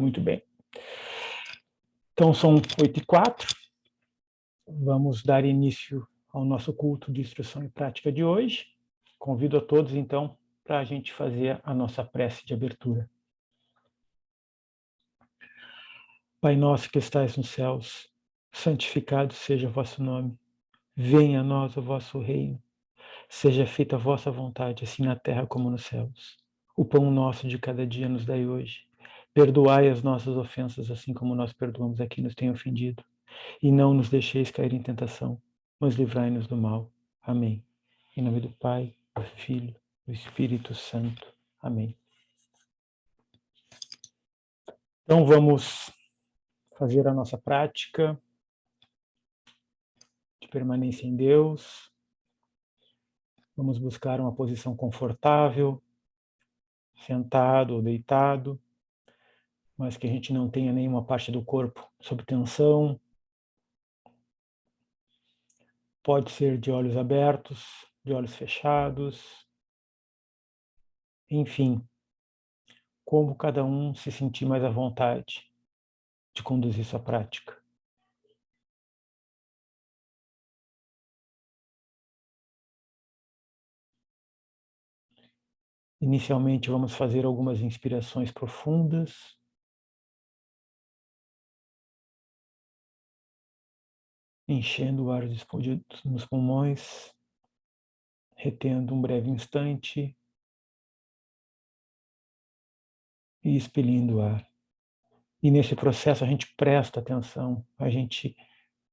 Muito bem. Então, são 8h04. Vamos dar início ao nosso culto de instrução e prática de hoje. Convido a todos, então, para a gente fazer a nossa prece de abertura. Pai nosso que estais nos céus, santificado seja o vosso nome. Venha a nós o vosso reino. Seja feita a vossa vontade, assim na terra como nos céus. O pão nosso de cada dia nos dai hoje. Perdoai as nossas ofensas, assim como nós perdoamos a quem nos tem ofendido. E não nos deixeis cair em tentação, mas livrai-nos do mal. Amém. Em nome do Pai, do Filho, do Espírito Santo. Amém. Então vamos fazer a nossa prática de permanência em Deus. Vamos buscar uma posição confortável, sentado ou deitado, mas que a gente não tenha nenhuma parte do corpo sob tensão. Pode ser de olhos abertos, de olhos fechados, enfim, como cada um se sentir mais à vontade de conduzir sua prática. Inicialmente, vamos fazer algumas inspirações profundas. Enchendo o ar nos pulmões, retendo um breve instante e expelindo o ar. E nesse processo a gente presta atenção, a gente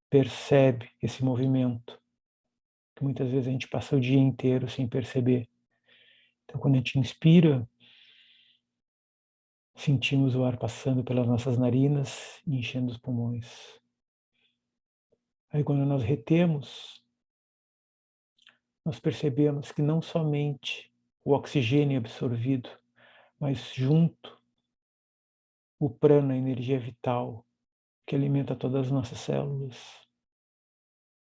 percebe esse movimento, que muitas vezes a gente passa o dia inteiro sem perceber. Então, quando a gente inspira, sentimos o ar passando pelas nossas narinas e enchendo os pulmões. Aí, quando nós retemos, nós percebemos que não somente o oxigênio é absorvido, mas junto o prana, a energia vital, que alimenta todas as nossas células.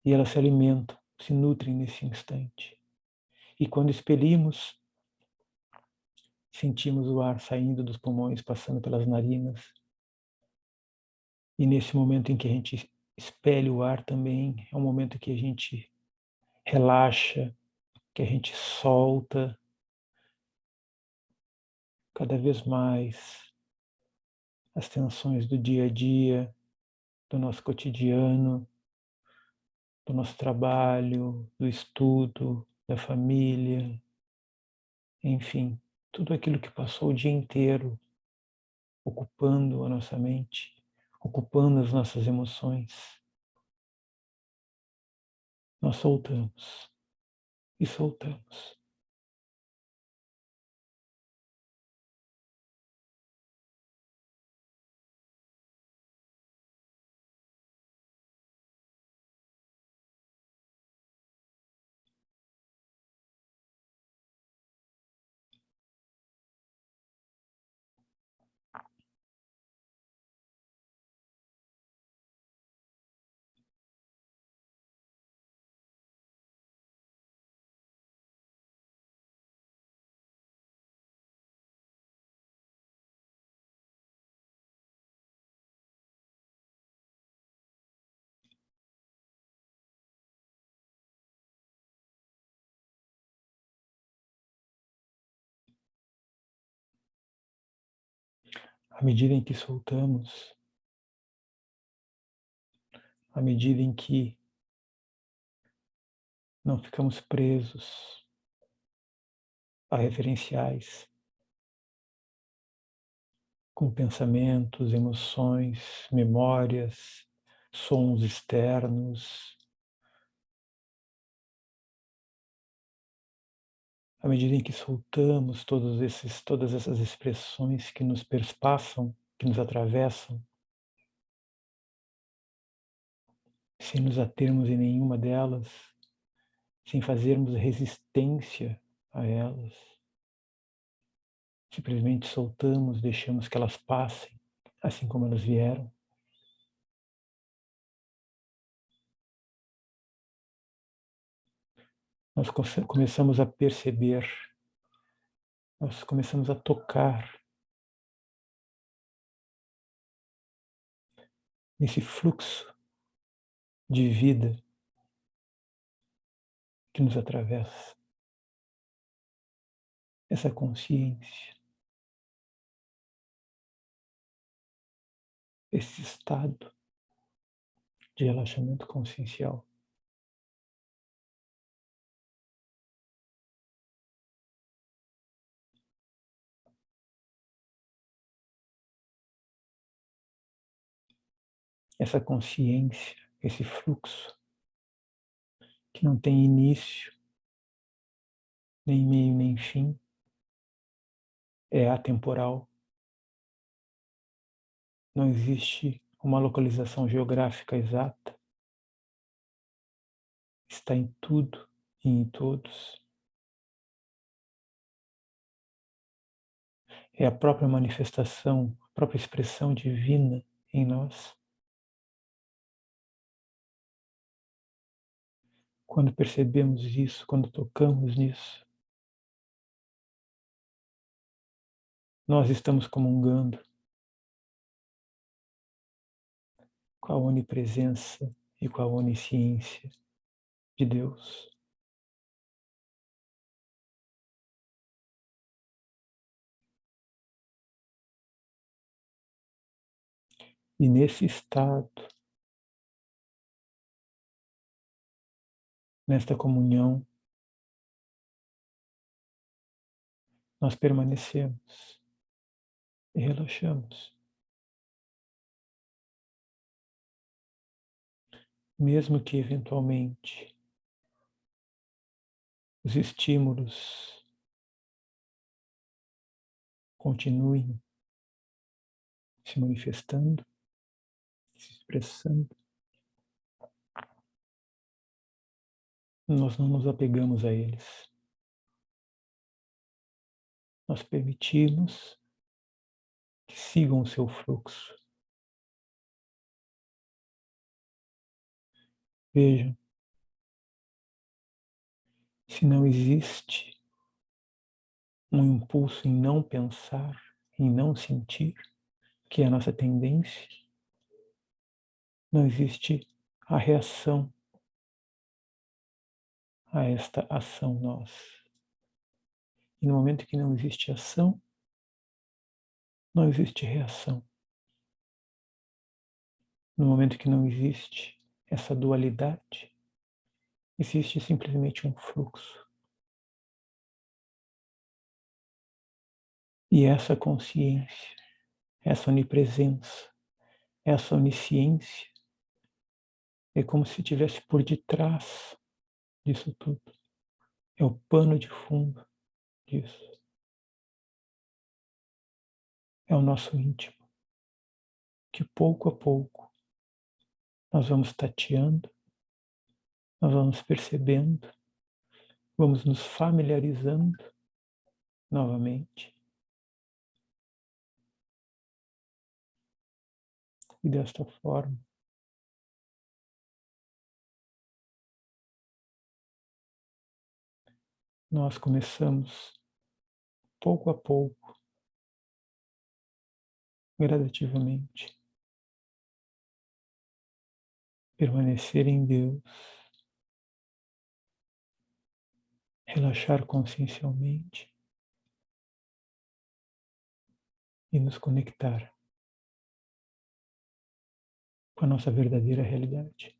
E elas se alimentam, se nutrem nesse instante. E quando expelimos, sentimos o ar saindo dos pulmões, passando pelas narinas. E nesse momento em que a gente expele o ar também, é um momento que a gente relaxa, que a gente solta cada vez mais as tensões do dia a dia, do nosso cotidiano, do nosso trabalho, do estudo, da família, enfim, tudo aquilo que passou o dia inteiro ocupando a nossa mente, ocupando as nossas emoções. Nós soltamos e soltamos. À medida em que soltamos, à medida em que não ficamos presos a referenciais, com pensamentos, emoções, memórias, sons externos, à medida em que soltamos todas essas expressões que nos perspassam, que nos atravessam, sem nos atermos em nenhuma delas, sem fazermos resistência a elas, simplesmente soltamos, deixamos que elas passem, assim como elas vieram. Nós começamos a perceber, nós começamos a tocar nesse fluxo de vida que nos atravessa, essa consciência, esse estado de relaxamento consciencial. Essa consciência, esse fluxo que não tem início, nem meio, nem fim, é atemporal. Não existe uma localização geográfica exata. Está em tudo e em todos. É a própria manifestação, a própria expressão divina em nós. Quando percebemos isso, quando tocamos nisso, nós estamos comungando com a onipresença e com a onisciência de Deus. E nesse estado, nesta comunhão, nós permanecemos e relaxamos. Mesmo que eventualmente os estímulos continuem se manifestando, se expressando, nós não nos apegamos a eles. Nós permitimos que sigam o seu fluxo. Vejam, se não existe um impulso em não pensar, em não sentir, que é a nossa tendência, não existe a reação a esta ação nossa. E no momento que não existe ação, não existe reação. No momento que não existe essa dualidade, existe simplesmente um fluxo. E essa consciência, essa onipresença, essa onisciência, é como se estivesse por detrás disso tudo. É o pano de fundo disso. É o nosso íntimo, que pouco a pouco nós vamos tateando, nós vamos percebendo, vamos nos familiarizando novamente. E desta forma, nós começamos, pouco a pouco, gradativamente, permanecer em Deus, relaxar consciencialmente e nos conectar com a nossa verdadeira realidade.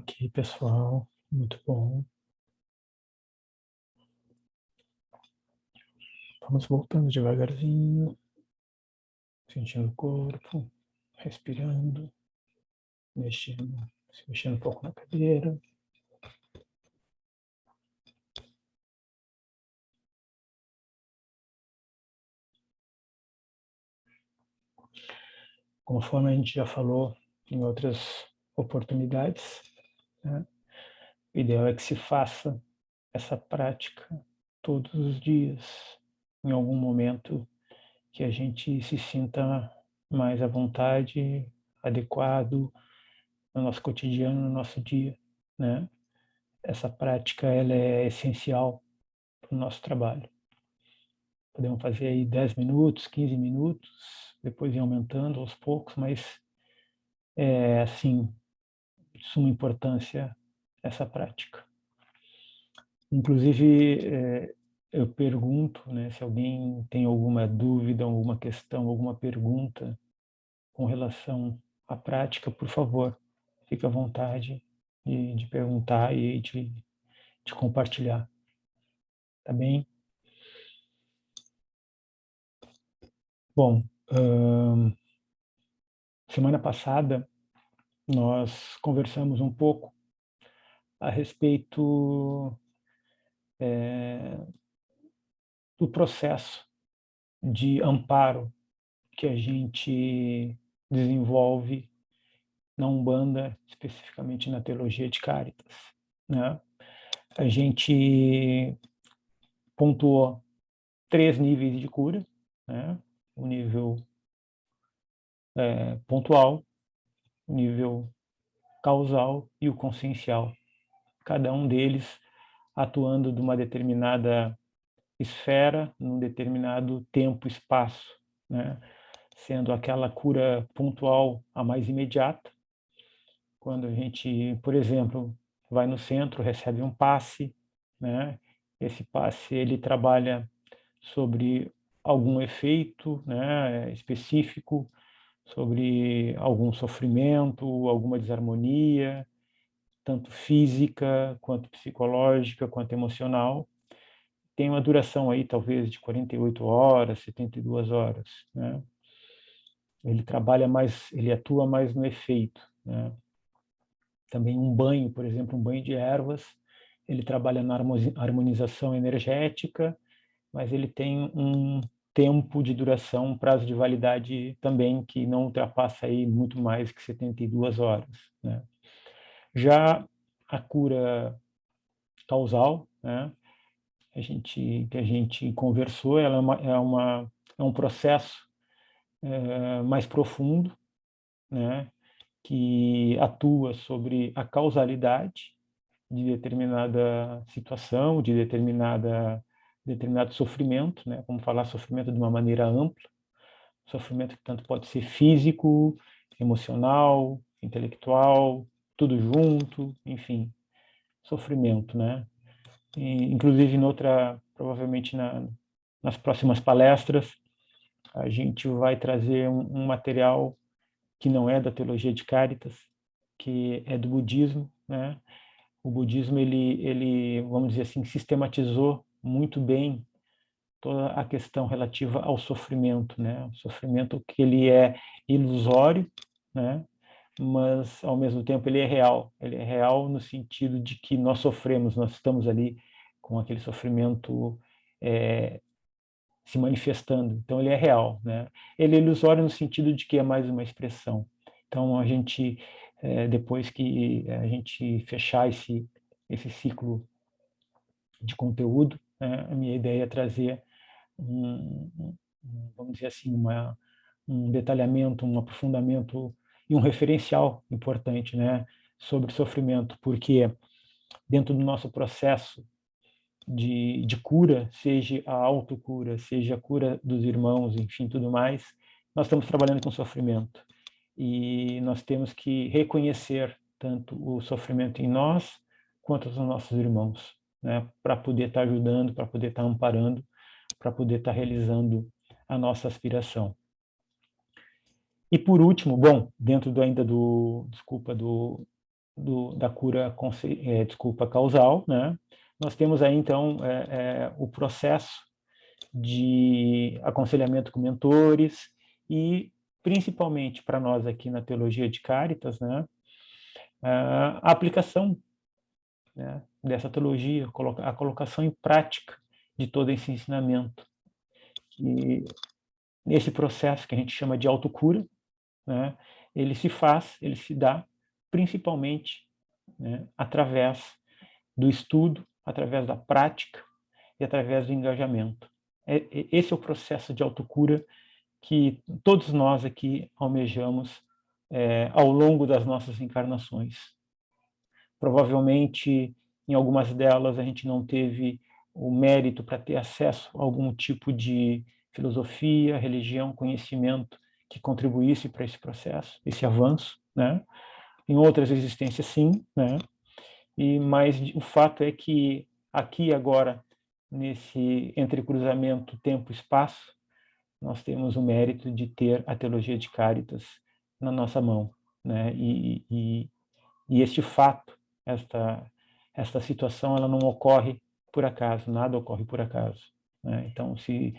Ok, pessoal, muito bom. Vamos voltando devagarzinho, sentindo o corpo, respirando, mexendo, se mexendo um pouco na cadeira. Conforme a gente já falou em outras oportunidades, né, o ideal é que se faça essa prática todos os dias, em algum momento que a gente se sinta mais à vontade, adequado no nosso cotidiano, no nosso dia, né? Essa prática ela é essencial para o nosso trabalho. Podemos fazer aí 10 minutos, 15 minutos, depois ir aumentando aos poucos, mas é assim, de suma importância essa prática. Inclusive, eu pergunto, né, se alguém tem alguma dúvida, alguma questão, alguma pergunta com relação à prática, por favor, fique à vontade de perguntar e de compartilhar, tá bem? Bom, semana passada nós conversamos um pouco a respeito do processo de amparo que a gente desenvolve na Umbanda, especificamente na teologia de Caritas, né? A gente pontuou 3 níveis de cura, né? O nível pontual, o nível causal e o consciencial. Cada um deles atuando de uma determinada esfera, num determinado tempo, espaço, né? Sendo aquela cura pontual a mais imediata, quando a gente, por exemplo, vai no centro, recebe um passe, né? Esse passe ele trabalha sobre algum efeito, né, específico, sobre algum sofrimento, alguma desarmonia, tanto física, quanto psicológica, quanto emocional. Tem uma duração aí talvez de 48 horas, 72 horas, né? Ele trabalha mais, ele atua mais no efeito, né? Também um banho, por exemplo, um banho de ervas, ele trabalha na harmonização energética, mas ele tem um tempo de duração, um prazo de validade também que não ultrapassa aí muito mais que 72 horas, né? Já a cura causal, né, que a gente conversou, ela é um processo mais profundo, né, que atua sobre a causalidade de determinada situação, de determinado sofrimento, né, vamos falar sofrimento de uma maneira ampla, sofrimento que tanto pode ser físico, emocional, intelectual, tudo junto, enfim, sofrimento, né? E, inclusive, provavelmente nas próximas palestras, a gente vai trazer um material que não é da teologia de Caritas, que é do budismo, né? O budismo ele, vamos dizer assim, sistematizou muito bem toda a questão relativa ao sofrimento, né? O sofrimento que ele é ilusório, né? Mas ao mesmo tempo ele é real. Ele é real no sentido de que nós sofremos, nós estamos ali com aquele sofrimento se manifestando. Então ele é real, né? Ele é ilusório no sentido de que é mais uma expressão. Então a gente depois que a gente fechar esse ciclo de conteúdo, né, a minha ideia é trazer vamos dizer assim, um detalhamento, um aprofundamento e um referencial importante, né, sobre sofrimento, porque dentro do nosso processo de cura, seja a autocura, seja a cura dos irmãos, enfim, tudo mais, nós estamos trabalhando com sofrimento. E nós temos que reconhecer tanto o sofrimento em nós, quanto os nossos irmãos, né, para poder estar ajudando, para poder estar amparando, para poder estar realizando a nossa aspiração. E por último, bom, dentro ainda desculpa, da cura causal, né? Nós temos aí, então, o processo de aconselhamento com mentores e, principalmente para nós aqui na Teologia de Caritas, né, a aplicação, né, dessa teologia, a colocação em prática de todo esse ensinamento. E nesse processo que a gente chama de autocura, né, ele se dá principalmente, né, através do estudo, através da prática e através do engajamento. Esse é o processo de autocura que todos nós aqui almejamos ao longo das nossas encarnações. Provavelmente, em algumas delas, a gente não teve o mérito para ter acesso a algum tipo de filosofia, religião, conhecimento que contribuísse para esse processo, esse avanço, né? Em outras existências, sim, né? Mas o fato é que aqui agora, nesse entrecruzamento tempo-espaço, nós temos o mérito de ter a teologia de Caritas na nossa mão, né? E este fato, esta situação, ela não ocorre por acaso, nada ocorre por acaso, né? Então, se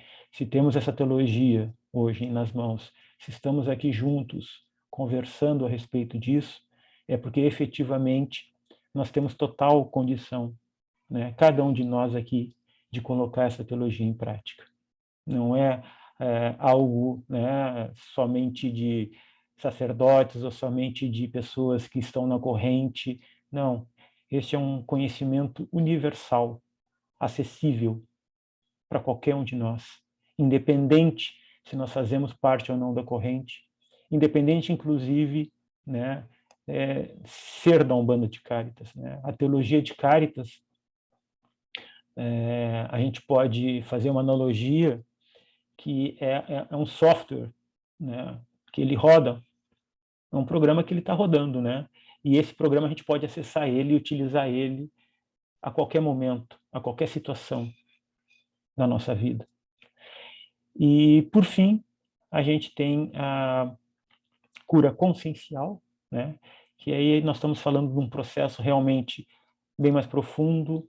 temos essa teologia hoje nas mãos, se estamos aqui juntos conversando a respeito disso, é porque efetivamente nós temos total condição, né, cada um de nós aqui, de colocar essa teologia em prática. Não é, algo, né, somente de sacerdotes ou somente de pessoas que estão na corrente. Não, este é um conhecimento universal, acessível para qualquer um de nós, independente se nós fazemos parte ou não da corrente, independente, inclusive, né, ser da Umbanda de Caritas, né? A teologia de Caritas, a gente pode fazer uma analogia que é um software, né, que ele roda, é um programa que ele está rodando, né? E esse programa a gente pode acessar ele e utilizar ele a qualquer momento, a qualquer situação da nossa vida. E, por fim, a gente tem a cura consciencial, né? Que aí nós estamos falando de um processo realmente bem mais profundo,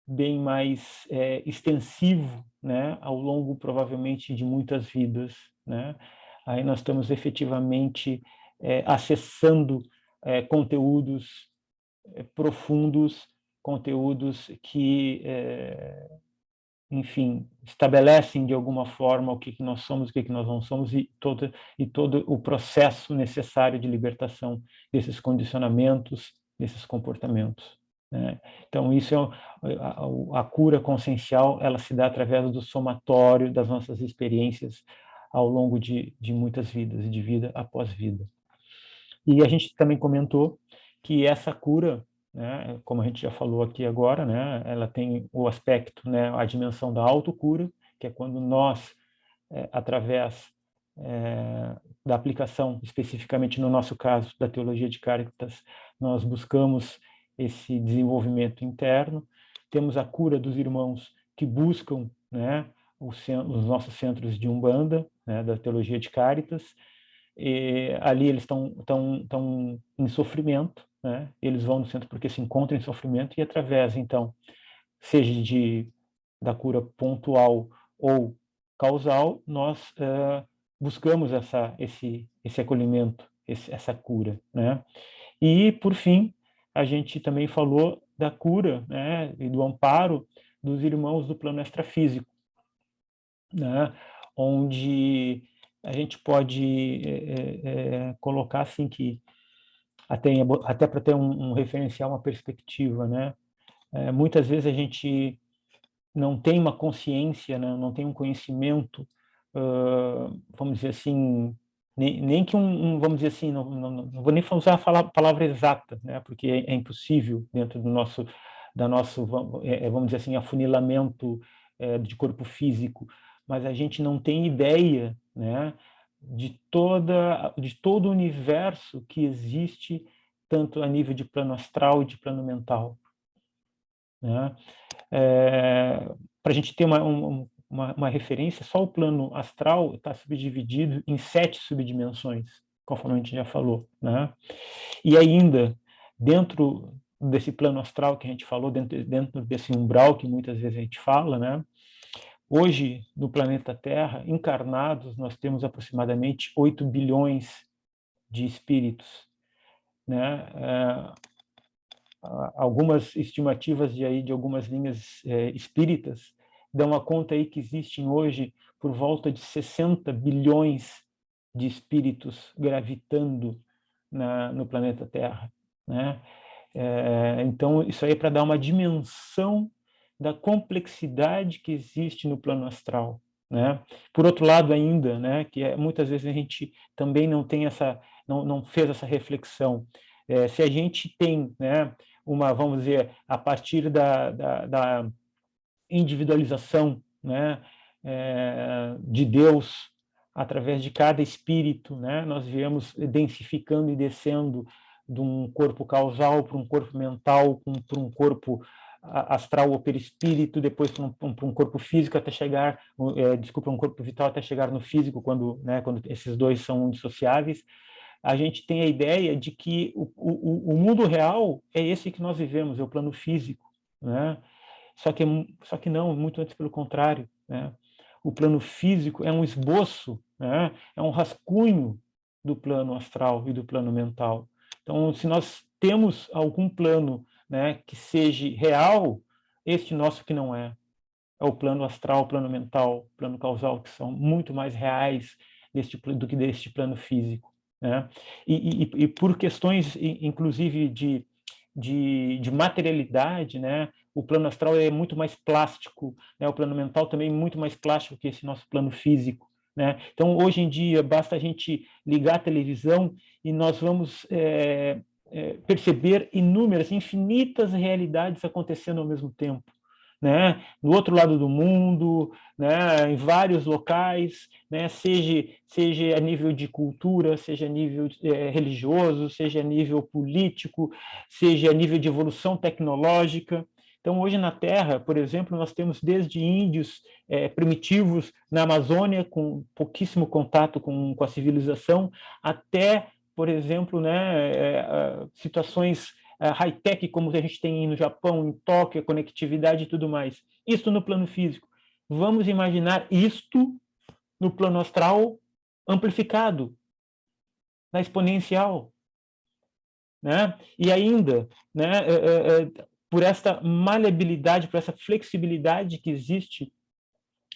bem mais extensivo, né? Ao longo, provavelmente, de muitas vidas, né? Aí nós estamos efetivamente acessando conteúdos profundos, conteúdos que enfim, estabelecem de alguma forma o que nós somos, o que nós não somos e todo o processo necessário de libertação desses condicionamentos, desses comportamentos, né? Então, isso a cura consciencial, ela se dá através do somatório das nossas experiências ao longo de muitas vidas, de vida após vida. E a gente também comentou que essa cura, né, como a gente já falou aqui agora, né, ela tem o aspecto, né, a dimensão da autocura, que é quando nós, através da aplicação, especificamente no nosso caso, da teologia de Caritas, nós buscamos esse desenvolvimento interno. Temos a cura dos irmãos que buscam, né, os nossos centros de Umbanda, né, da teologia de Caritas. E ali eles estão em sofrimento, né? Eles vão no centro porque se encontram em sofrimento e através, então, seja da cura pontual ou causal, nós buscamos esse acolhimento, essa cura, né? E, por fim, a gente também falou da cura, né, e do amparo dos irmãos do plano extrafísico, né? Onde a gente pode colocar assim que até para ter um referencial, uma perspectiva, né? Muitas vezes a gente não tem uma consciência, né? Não tem um conhecimento, vamos dizer assim, nem que vamos dizer assim, não vou nem usar a palavra exata, né? Porque é impossível dentro da nosso, vamos dizer assim, afunilamento de corpo físico, mas a gente não tem ideia, né, de todo o universo que existe, tanto a nível de plano astral e de plano mental, né? Para a gente ter uma referência, só o plano astral está subdividido em 7 subdimensões, conforme a gente já falou, né? E ainda, dentro desse plano astral que a gente falou, dentro desse umbral que muitas vezes a gente fala, né? Hoje, no planeta Terra, encarnados, nós temos aproximadamente 8 bilhões de espíritos, né? Algumas estimativas de algumas linhas espíritas dão a conta aí que existem hoje por volta de 60 bilhões de espíritos gravitando no planeta Terra, né? Então, isso aí é para dar uma dimensão da complexidade que existe no plano astral, né? Por outro lado ainda, né, que muitas vezes a gente também não tem não fez essa reflexão. Se a gente tem, né, vamos dizer, a partir da individualização, né, de Deus através de cada espírito, né, nós viemos densificando e descendo de um corpo causal para um corpo mental, para um corpo astral ou perispírito, depois para um corpo físico até chegar, um corpo vital até chegar no físico, quando esses dois são indissociáveis. A gente tem a ideia de que o mundo real é esse que nós vivemos, é o plano físico, né? Só que não, muito antes pelo contrário, né? O plano físico é um esboço, né? É um rascunho do plano astral e do plano mental. Então, se nós temos algum plano, né, que seja real, este nosso que não é o plano astral, plano mental, plano causal, que são muito mais reais do que deste plano físico, né? E por questões, inclusive, de materialidade, né? O plano astral é muito mais plástico, né? O plano mental também é muito mais plástico que esse nosso plano físico, né? Então, hoje em dia, basta a gente ligar a televisão e nós vamos perceber inúmeras, infinitas realidades acontecendo ao mesmo tempo, né? No outro lado do mundo, né? Em vários locais, né? Seja a nível de cultura, seja a nível religioso, seja a nível político, seja a nível de evolução tecnológica. Então, hoje na Terra, por exemplo, nós temos desde índios primitivos na Amazônia, com pouquíssimo contato com a civilização, até, por exemplo, né, situações high-tech, como a gente tem no Japão, em Tóquio, a conectividade e tudo mais. Isso no plano físico. Vamos imaginar isto no plano astral amplificado, na exponencial, né? E ainda, né, por esta maleabilidade, por essa flexibilidade que existe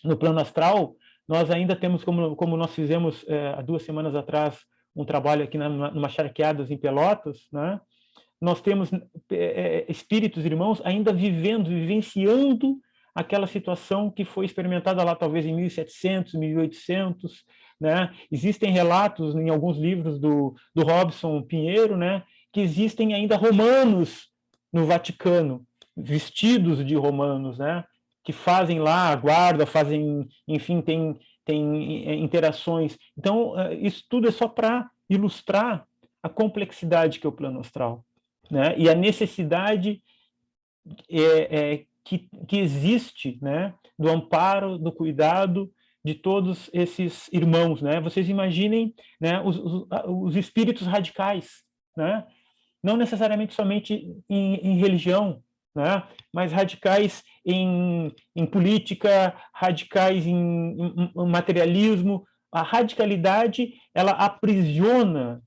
no plano astral, nós ainda temos, como nós fizemos há 2 semanas atrás, um trabalho aqui numa Charqueadas em Pelotas, né? Nós temos espíritos irmãos ainda vivenciando aquela situação que foi experimentada lá talvez em 1700, 1800, né? Existem relatos em alguns livros do Robson Pinheiro, né, que existem ainda romanos no Vaticano, vestidos de romanos, né, que fazem lá a guarda, enfim, tem interações. Então, isso tudo é só para ilustrar a complexidade que é o plano astral, né? E a necessidade que existe, né, do amparo, do cuidado de todos esses irmãos, né? Vocês imaginem, né, os espíritos radicais, né? Não necessariamente somente em religião, né? Mas radicais em política, radicais em materialismo. A radicalidade, ela aprisiona,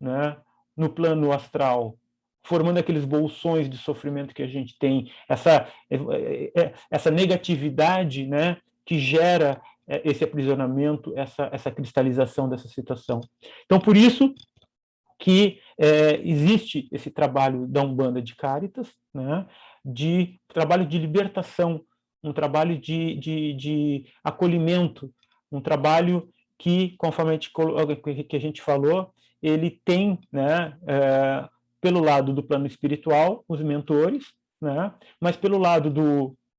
né, no plano astral, formando aqueles bolsões de sofrimento que a gente tem, essa negatividade, né, que gera esse aprisionamento, essa cristalização dessa situação. Então, por isso que existe esse trabalho da Umbanda de Cáritas, né, de trabalho de libertação, um trabalho de acolhimento, um trabalho que, conforme a gente falou, ele tem, né, pelo lado do plano espiritual, os mentores, né, mas pelo lado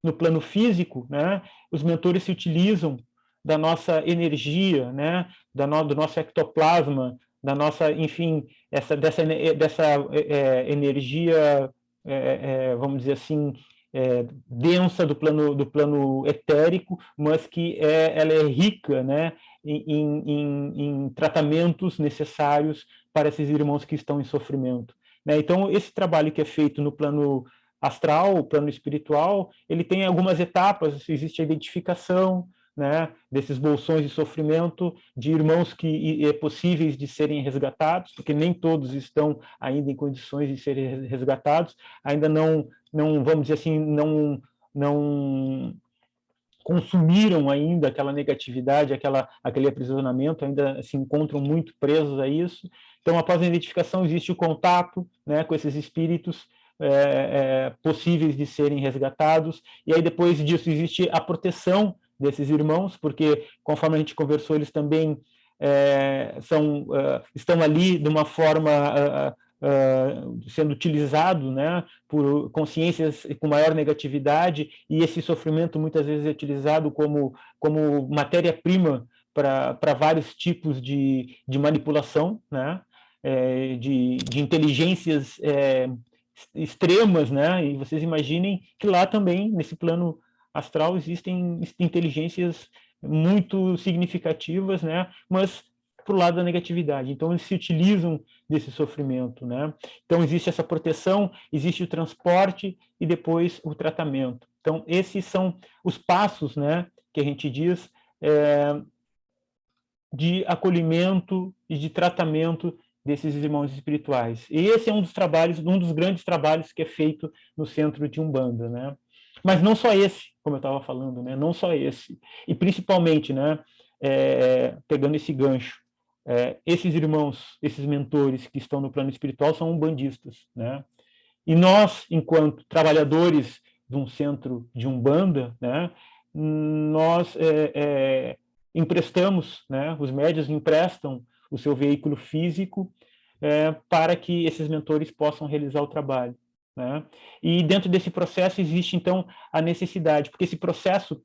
no plano físico, né, os mentores se utilizam da nossa energia, né, do nosso ectoplasma, da nossa, enfim, dessa energia, vamos dizer assim, densa do plano etérico, mas que ela é rica, né, em tratamentos necessários para esses irmãos que estão em sofrimento. né? Então, esse trabalho que é feito no plano astral, o plano espiritual, ele tem algumas etapas, existe a identificação, né, desses bolsões de sofrimento, de irmãos que é possíveis de serem resgatados, porque nem todos estão ainda em condições de serem resgatados, ainda não vamos dizer assim, não consumiram ainda aquela negatividade, aquele aprisionamento, ainda se encontram muito presos a isso. Então, após a identificação, existe o contato, né, com esses espíritos possíveis de serem resgatados, e aí depois disso existe a proteção desses irmãos, porque, conforme a gente conversou, eles também estão ali de uma forma sendo utilizado, né, por consciências com maior negatividade, e esse sofrimento muitas vezes é utilizado como matéria-prima para vários tipos de manipulação, né, de inteligências extremas, né, e vocês imaginem que lá também, nesse plano astral, existem inteligências muito significativas, né, mas para o lado da negatividade. Então, eles se utilizam desse sofrimento, né? Então, existe essa proteção, existe o transporte e depois o tratamento. Então, esses são os passos, né, que a gente diz de acolhimento e de tratamento desses irmãos espirituais. E esse é um dos grandes trabalhos que é feito no centro de Umbanda, né? Mas não só esse, como eu estava falando, né? Não só esse. E principalmente, né, pegando esse gancho, esses irmãos, esses mentores que estão no plano espiritual são umbandistas, né? E nós, enquanto trabalhadores de um centro de Umbanda, né, nós emprestamos, né, os médiuns emprestam o seu veículo físico para que esses mentores possam realizar o trabalho, né? E dentro desse processo existe, então, a necessidade, porque esse processo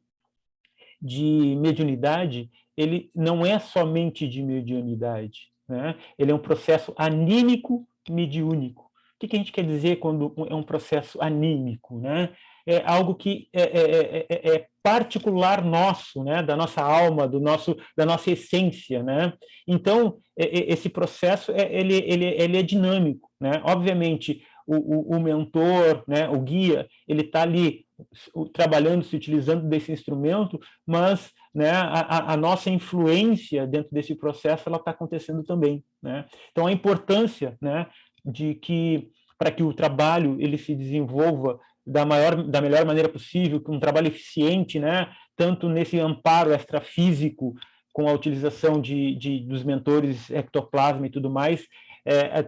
de mediunidade, ele não é somente de mediunidade, né? Ele é um processo anímico mediúnico. O que a gente quer dizer quando é um processo anímico, né? É algo que é particular nosso, né? Da nossa alma, da nossa essência, né? Então, esse processo ele é dinâmico, né? Obviamente, o mentor, né? O guia, ele está ali trabalhando, se utilizando desse instrumento, mas, né, a nossa influência dentro desse processo ela está acontecendo também, né? Então, a importância, né, de que, para que o trabalho ele se desenvolva da melhor maneira possível, um trabalho eficiente, né, tanto nesse amparo extrafísico, com a utilização dos mentores ectoplasma e tudo mais,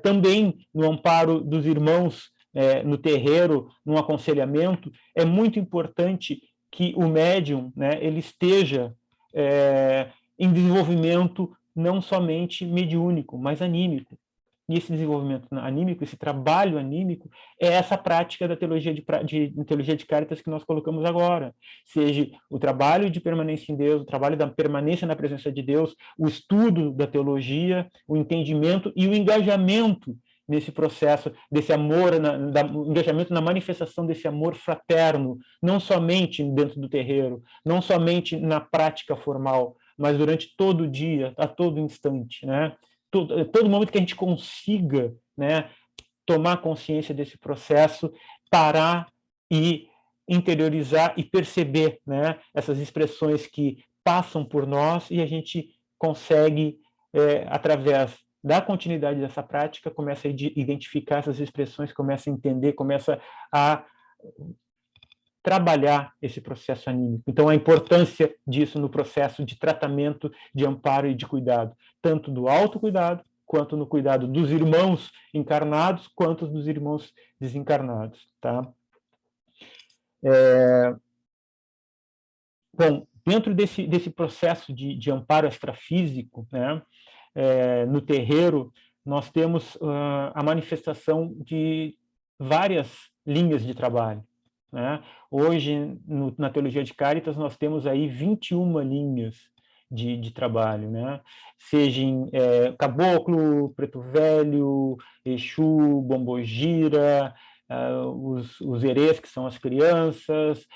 também no amparo dos irmãos no terreiro, num aconselhamento, é muito importante que o médium, né, ele esteja em desenvolvimento não somente mediúnico, mas anímico. E esse desenvolvimento anímico, esse trabalho anímico, é essa prática da teologia de Caritas que nós colocamos agora. Seja o trabalho de permanência em Deus, o trabalho da permanência na presença de Deus, o estudo da teologia, o entendimento e o engajamento nesse processo, desse amor, engajamento na manifestação desse amor fraterno, não somente dentro do terreiro, não somente na prática formal, mas durante todo o dia, a todo instante, né? Todo momento que a gente consiga, né, tomar consciência desse processo, parar e interiorizar e perceber, né, essas expressões que passam por nós e a gente consegue, através da continuidade dessa prática, começa a identificar essas expressões, começa a entender, começa a trabalhar esse processo anímico. Então, a importância disso no processo de tratamento, de amparo e de cuidado, tanto do autocuidado, quanto no cuidado dos irmãos encarnados, quanto dos irmãos desencarnados. Tá? Bom, dentro desse processo de amparo extrafísico, né, no terreiro, nós temos a manifestação de várias linhas de trabalho. Né? Hoje, na Teologia de Caritas, nós temos aí 21 linhas de trabalho, né? Seja em Caboclo, Preto Velho, Exu, Bombogira, os herês, que são as crianças,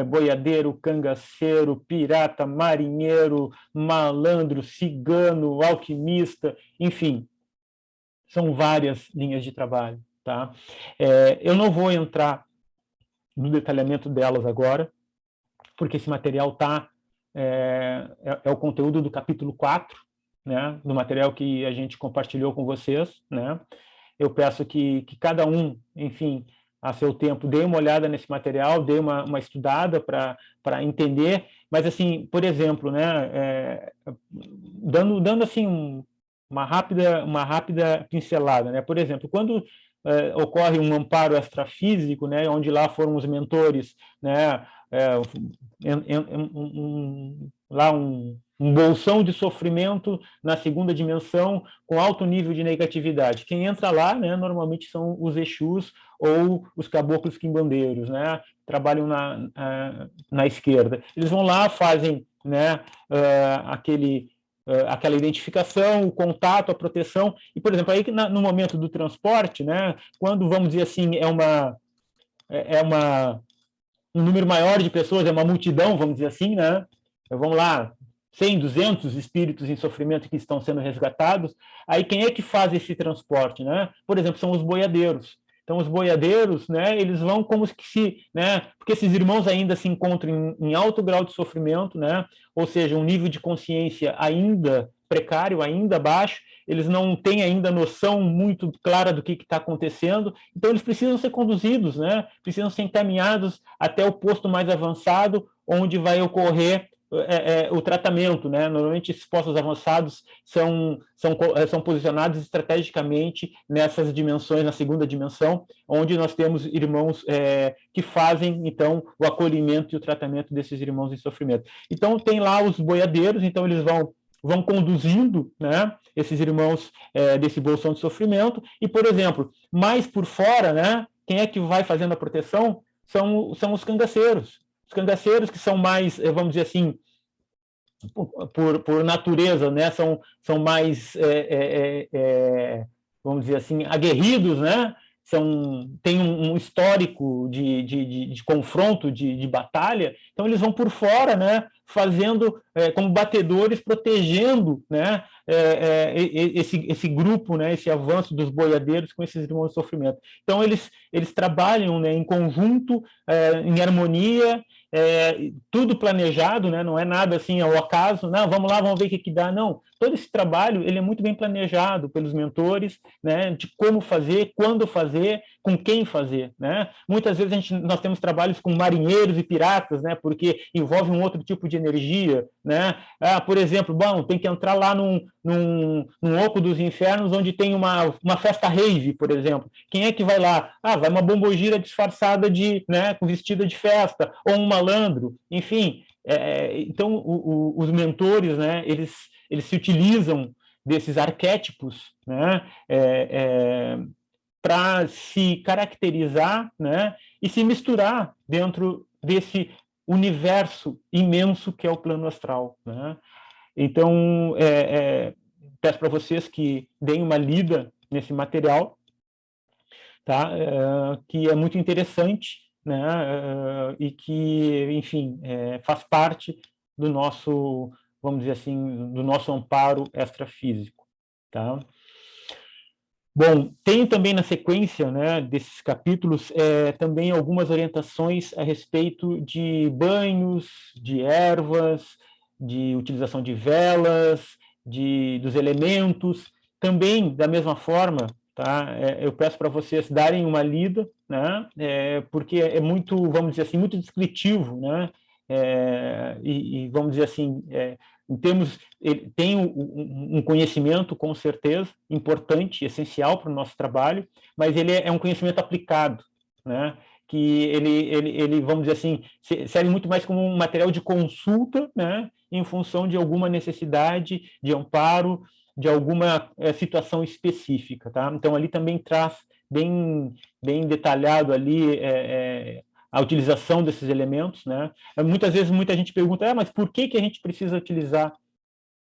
boiadeiro, cangaceiro, pirata, marinheiro, malandro, cigano, alquimista, enfim, são várias linhas de trabalho. tá? Eu não vou entrar no detalhamento delas agora, porque esse material é o conteúdo do capítulo 4, né, do material que a gente compartilhou com vocês, né? Eu peço que cada um, enfim, a seu tempo, dê uma olhada nesse material, dê uma estudada para entender, mas, assim, por exemplo, né, dando assim, uma rápida pincelada, né? Por exemplo, quando ocorre um amparo extrafísico, né, onde lá foram os mentores, né, lá um bolsão de sofrimento na segunda dimensão com alto nível de negatividade. Quem entra lá, né, normalmente são os Exus ou os caboclos quimbandeiros, né, trabalham na esquerda. Eles vão lá, fazem, né, aquela identificação, o contato, a proteção, e, por exemplo, aí no momento do transporte, né, quando, vamos dizer assim, um número maior de pessoas, é uma multidão, vamos dizer assim, né? Vamos lá, 100, 200 espíritos em sofrimento que estão sendo resgatados. Aí quem é que faz esse transporte, né? Por exemplo, são os boiadeiros. Então, os boiadeiros, né, eles vão como se, né, porque esses irmãos ainda se encontram em alto grau de sofrimento, né, ou seja, um nível de consciência ainda precário, ainda baixo, eles não têm ainda noção muito clara do que está acontecendo, então eles precisam ser conduzidos, né, precisam ser encaminhados até o posto mais avançado, onde vai ocorrer o tratamento, né? Normalmente esses postos avançados são posicionados estrategicamente nessas dimensões, na segunda dimensão, onde nós temos irmãos que fazem, então, o acolhimento e o tratamento desses irmãos em sofrimento. Então, tem lá os boiadeiros, então eles vão conduzindo, né, esses irmãos desse bolsão de sofrimento, e, por exemplo, mais por fora, né, quem é que vai fazendo a proteção são os cangaceiros. Os cangaceiros que são mais, vamos dizer assim, por natureza, né, são mais, vamos dizer assim, aguerridos, né, tem um histórico de confronto, de batalha, então eles vão por fora, né, fazendo como batedores, protegendo, né, esse grupo, né, esse avanço dos boiadeiros com esses irmãos de sofrimento. Então eles trabalham, né, em conjunto, em harmonia, tudo planejado, né, não é nada assim ao acaso, não, vamos lá, vamos ver o que dá, não. Todo esse trabalho ele é muito bem planejado pelos mentores, né, de como fazer, quando fazer, com quem fazer, né? Muitas vezes nós temos trabalhos com marinheiros e piratas, né, porque envolve um outro tipo de energia, né? Por exemplo, bom, tem que entrar lá num oco dos infernos onde tem uma festa rave, por exemplo. Quem é que vai lá? Vai uma bombogira disfarçada né, com vestida de festa, ou um malandro, enfim. Então, os mentores, né, eles se utilizam desses arquétipos, né, para se caracterizar, né, e se misturar dentro desse universo imenso que é o plano astral, né? Então, peço para vocês que deem uma lida nesse material, tá? Que é muito interessante, né? E que, enfim, faz parte do nosso, vamos dizer assim, do nosso amparo extrafísico, tá? Bom, tem também na sequência, né, desses capítulos também algumas orientações a respeito de banhos, de ervas, de utilização de velas, dos elementos. Também, da mesma forma, tá, eu peço para vocês darem uma lida, né, porque é muito, vamos dizer assim, muito descritivo, né, e vamos dizer assim, em termos, ele tem um conhecimento, com certeza, importante, essencial para o nosso trabalho, mas ele é um conhecimento aplicado, né? Que ele, vamos dizer assim, serve muito mais como um material de consulta, né? Em função de alguma necessidade de amparo, de alguma situação específica, tá? Então, ali também traz bem detalhado ali a utilização desses elementos, né? Muitas vezes muita gente pergunta, mas por que a gente precisa utilizar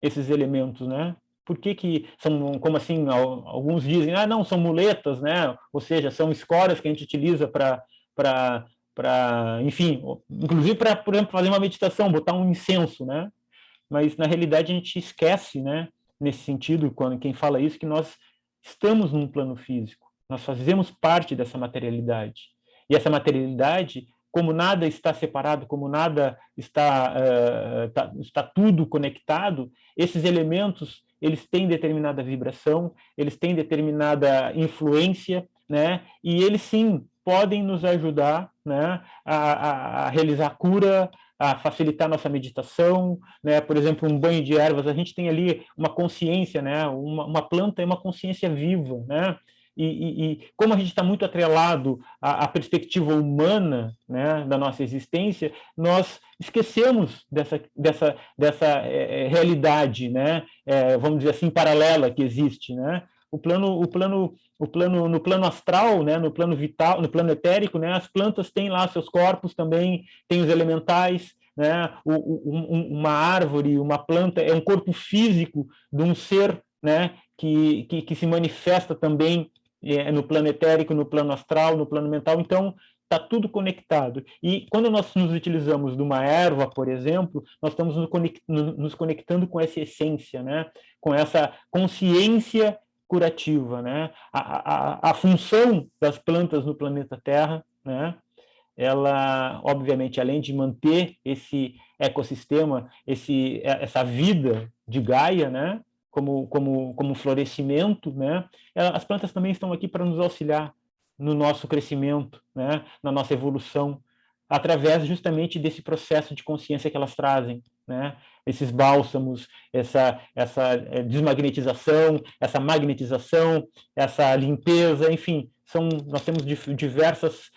esses elementos, né? Por que são, como assim, alguns dizem, não, são muletas, né? Ou seja, são escoras que a gente utiliza para enfim, inclusive para, por exemplo, fazer uma meditação, botar um incenso, né? Mas, na realidade, a gente esquece, né? Nesse sentido, quem fala isso, que nós estamos num plano físico. nós fazemos parte dessa materialidade. E essa materialidade, como nada está separado, como nada está tudo conectado, esses elementos, eles têm determinada vibração, eles têm determinada influência, né? E eles sim podem nos ajudar, né, a realizar a cura, a facilitar nossa meditação, né? Por exemplo, um banho de ervas, a gente tem ali uma consciência, né? Uma planta é uma consciência viva, né? E como a gente está muito atrelado à perspectiva humana, né, da nossa existência, nós esquecemos dessa realidade, né, vamos dizer assim, paralela que existe, né? No plano astral, né, no plano vital, no plano etérico, né, as plantas têm lá seus corpos também, têm os elementais, né, uma árvore, uma planta é um corpo físico de um ser, né, que se manifesta também no plano etérico, no plano astral, no plano mental. Então, está tudo conectado. E quando nós nos utilizamos de uma erva, por exemplo, nós estamos nos conectando com essa essência, né? Com essa consciência curativa, né? A função das plantas no planeta Terra, né? Ela, obviamente, além de manter esse ecossistema, essa vida de Gaia, né? Como florescimento, né? As plantas também estão aqui para nos auxiliar no nosso crescimento, né? Na nossa evolução, através justamente desse processo de consciência que elas trazem, né? Esses bálsamos, essa desmagnetização, essa magnetização, essa limpeza, enfim, nós temos diversas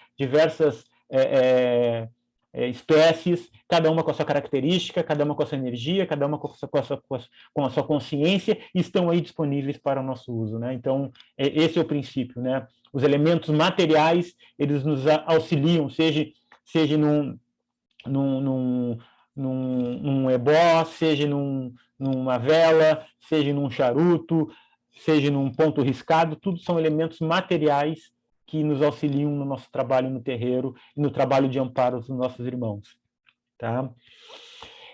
espécies, cada uma com a sua característica, cada uma com a sua energia, cada uma com a sua consciência, e estão aí disponíveis para o nosso uso, né? Então, esse é o princípio, né? Os elementos materiais, eles nos auxiliam, seja num ebó, seja numa vela, seja num charuto, seja num ponto riscado, tudo são elementos materiais que nos auxiliam no nosso trabalho no terreiro e no trabalho de amparo dos nossos irmãos. Tá?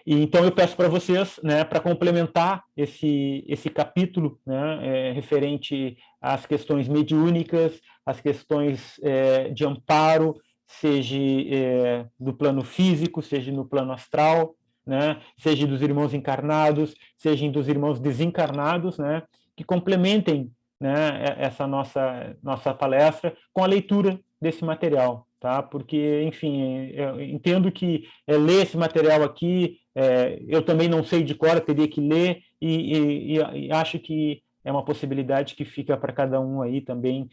E, então, eu peço para vocês, né, para complementar esse capítulo, né, referente às questões mediúnicas, às questões de amparo, seja do plano físico, seja no plano astral, né, seja dos irmãos encarnados, seja dos irmãos desencarnados, né, que complementem, né, essa nossa palestra com a leitura desse material, tá? Porque, enfim, eu entendo que ler esse material aqui, eu também não sei de cor, teria que ler, e acho que é uma possibilidade que fica para cada um aí também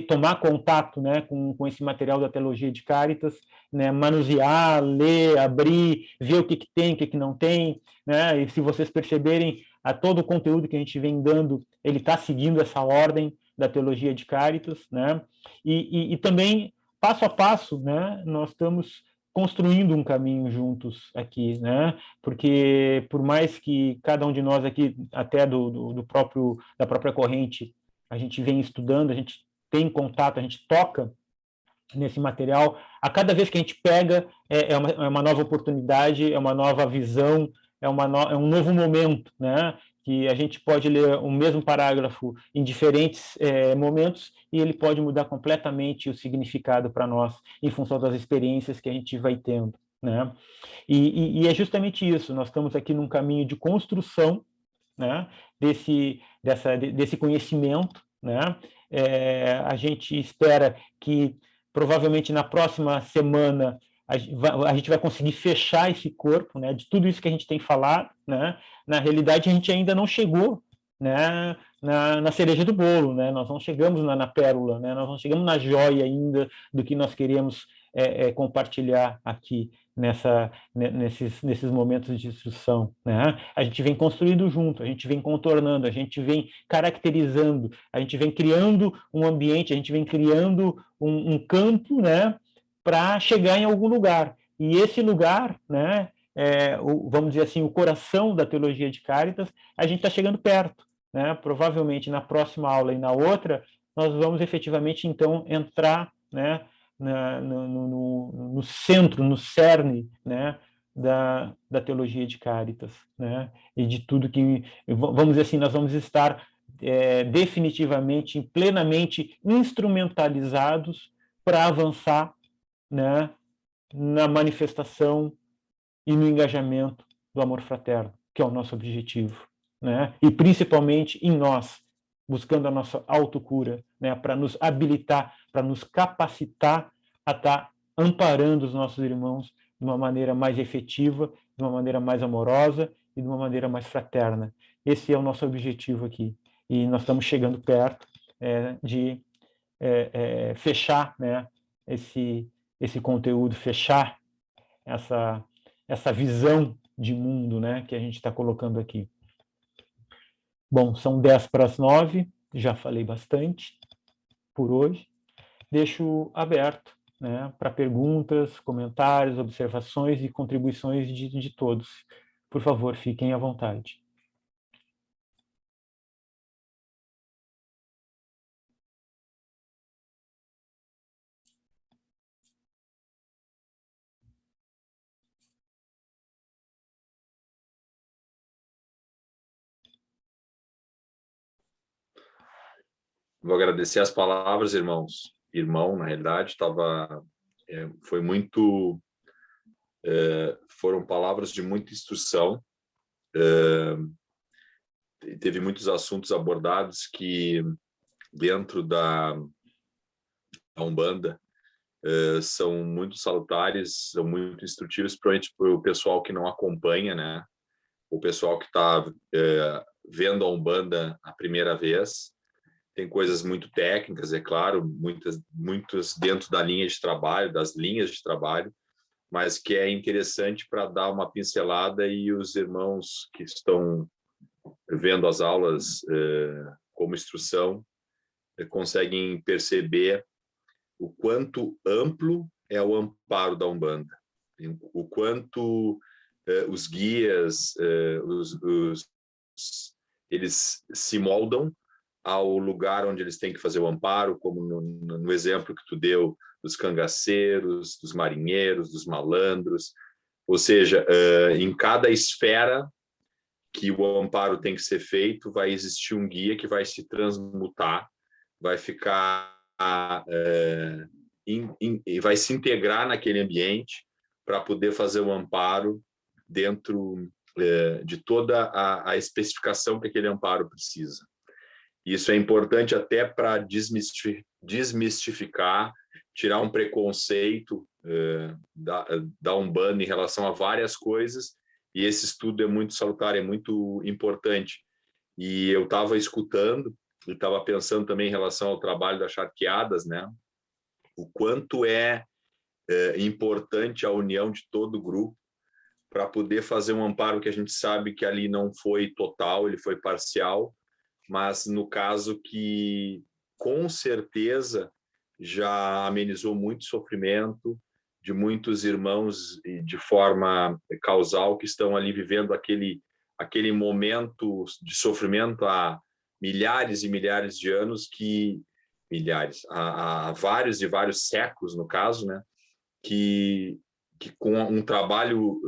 tomar contato, né, com esse material da Teologia de Caritas, né, manusear, ler, abrir, ver o que tem, o que não tem, né, e se vocês perceberem, a todo o conteúdo que a gente vem dando, ele está seguindo essa ordem da Teologia de Caritas, né, e também, passo a passo, né, nós estamos construindo um caminho juntos aqui, né? Porque por mais que cada um de nós aqui, até da própria corrente, a gente vem estudando, a gente tem contato, a gente toca nesse material, a cada vez que a gente pega é uma nova oportunidade, é uma nova visão, é um novo momento, né? Que a gente pode ler o mesmo parágrafo em diferentes momentos e ele pode mudar completamente o significado para nós, em função das experiências que a gente vai tendo, né? E é justamente isso, nós estamos aqui num caminho de construção, né, desse conhecimento, né? A gente espera que provavelmente na próxima semana a gente vai conseguir fechar esse corpo, né, de tudo isso que a gente tem falado, né? Na realidade, a gente ainda não chegou, né, na cereja do bolo, né? Nós não chegamos na pérola, né? Nós não chegamos na joia ainda do que nós queremos compartilhar aqui nesses momentos de instrução, né? A gente vem construindo junto, a gente vem contornando, a gente vem caracterizando, a gente vem criando um ambiente, a gente vem criando um campo, né, para chegar em algum lugar. E esse lugar, né, vamos dizer assim, o coração da Teologia de Caritas, a gente está chegando perto, né? Provavelmente na próxima aula e na outra, nós vamos efetivamente, então, entrar, né, no centro, no cerne, né, da Teologia de Caritas, né, e de tudo que, vamos dizer assim, nós vamos estar definitivamente, plenamente instrumentalizados para avançar, né, na manifestação e no engajamento do amor fraterno, que é o nosso objetivo, né? E principalmente em nós, buscando a nossa autocura, né, para nos habilitar, para nos capacitar a estar amparando os nossos irmãos de uma maneira mais efetiva, de uma maneira mais amorosa e de uma maneira mais fraterna. Esse é o nosso objetivo aqui. E nós estamos chegando perto de fechar, né, esse conteúdo, fechar essa visão de mundo, né, que a gente está colocando aqui. Bom, são 10:09, já falei bastante por hoje. Deixo aberto, né, para perguntas, comentários, observações e contribuições de todos. Por favor, fiquem à vontade. Vou agradecer as palavras, irmãos. Irmão, na realidade, foi muito... foram palavras de muita instrução. Teve muitos assuntos abordados que, dentro da Umbanda, são muito salutares, são muito instrutivos, principalmente para o pessoal que não acompanha, né? O pessoal que está vendo a Umbanda a primeira vez. Tem coisas muito técnicas, é claro, muitas dentro da linha de trabalho, das linhas de trabalho, mas que é interessante para dar uma pincelada, e os irmãos que estão vendo as aulas como instrução conseguem perceber o quanto amplo é o amparo da Umbanda, o quanto os guias, eles se moldam ao lugar onde eles têm que fazer o amparo, como no exemplo que tu deu dos cangaceiros, dos marinheiros, dos malandros. Ou seja, em cada esfera que o amparo tem que ser feito, vai existir um guia que vai se transmutar, vai ficar e vai se integrar naquele ambiente para poder fazer o amparo dentro de toda a especificação que aquele amparo precisa. Isso é importante até para desmistificar, tirar um preconceito da Umbanda em relação a várias coisas, e esse estudo é muito salutar, é muito importante. E eu estava escutando, e estava pensando também em relação ao trabalho das charqueadas, né? O quanto é importante a união de todo o grupo para poder fazer um amparo que a gente sabe que ali não foi total, ele foi parcial, mas no caso que com certeza já amenizou muito sofrimento de muitos irmãos de forma causal que estão ali vivendo aquele momento de sofrimento há milhares e milhares de anos, há vários e vários séculos, no caso, né, que com um trabalho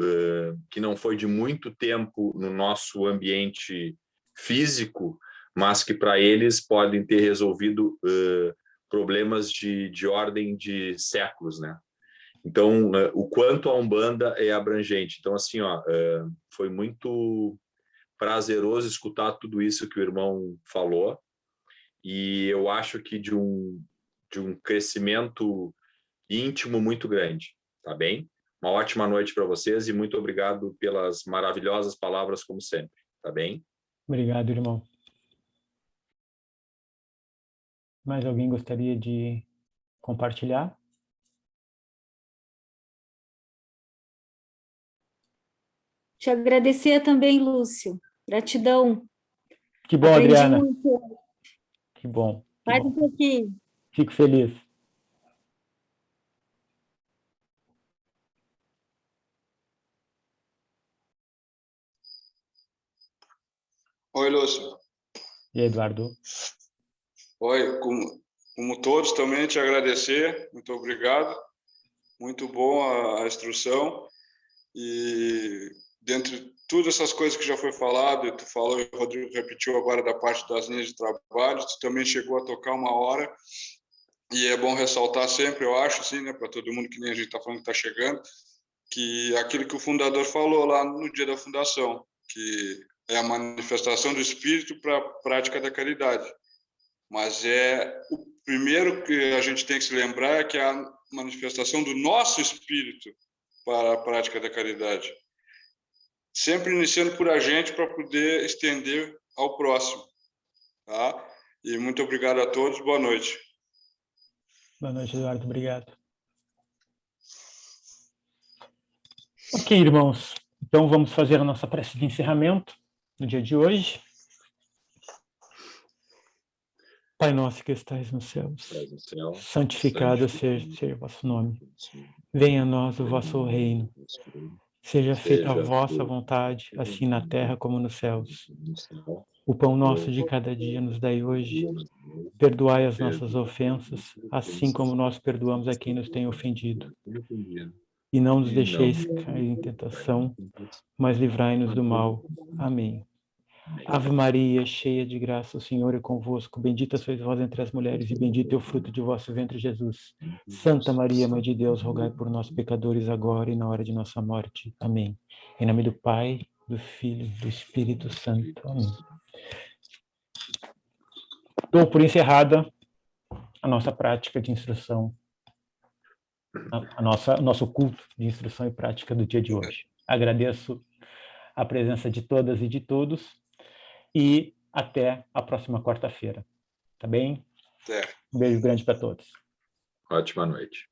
que não foi de muito tempo no nosso ambiente físico, mas que para eles podem ter resolvido problemas de ordem de séculos, né? Então, o quanto a Umbanda é abrangente. Então, assim, foi muito prazeroso escutar tudo isso que o irmão falou, e eu acho que de um crescimento íntimo muito grande, tá bem? Uma ótima noite para vocês e muito obrigado pelas maravilhosas palavras, como sempre, tá bem? Obrigado, irmão. Mais alguém gostaria de compartilhar? Te agradecer também, Lúcio. Gratidão. Que bom, Aprendi Adriana. muito. Que bom. Que Mais bom. um pouquinho. Fico feliz. Oi, Lúcio. E Eduardo? Oi, como todos também te agradecer, muito obrigado, muito bom a instrução, e dentre Todas essas coisas que já foi falado, tu falou e o Rodrigo repetiu agora da parte das linhas de trabalho, tu também chegou a tocar uma hora, e é bom ressaltar sempre, eu acho, assim, né, para todo mundo que nem a gente está falando que está chegando, que aquilo que o fundador falou lá no dia da fundação, que é a manifestação do Espírito para a prática da caridade. Mas o primeiro que a gente tem que se lembrar é que é a manifestação do nosso Espírito para a prática da caridade. Sempre iniciando por a gente para poder estender ao próximo. Tá? E muito obrigado a todos, boa noite. Boa noite, Eduardo, obrigado. Ok, irmãos, então vamos fazer a nossa prece de encerramento no dia de hoje. Pai nosso que estais nos céus, santificado seja o vosso nome. Venha a nós o vosso reino. Seja feita a vossa vontade, assim na terra como nos céus. O pão nosso de cada dia nos dai hoje. Perdoai as nossas ofensas, assim como nós perdoamos a quem nos tem ofendido. E não nos deixeis cair em tentação, mas livrai-nos do mal. Amém. Ave Maria, cheia de graça, o Senhor é convosco. Bendita sois vós entre as mulheres, e bendito é o fruto de vosso ventre, Jesus. Santa Maria, Mãe de Deus, rogai por nós, pecadores, agora e na hora de nossa morte. Amém. Em nome do Pai, do Filho e do Espírito Santo. Amém. Dou por encerrada a nossa prática de instrução, nosso culto de instrução e prática do dia de hoje. Agradeço a presença de todas e de todos e até a próxima quarta-feira. Tá bem? Até. Um beijo grande para todos. Ótima noite.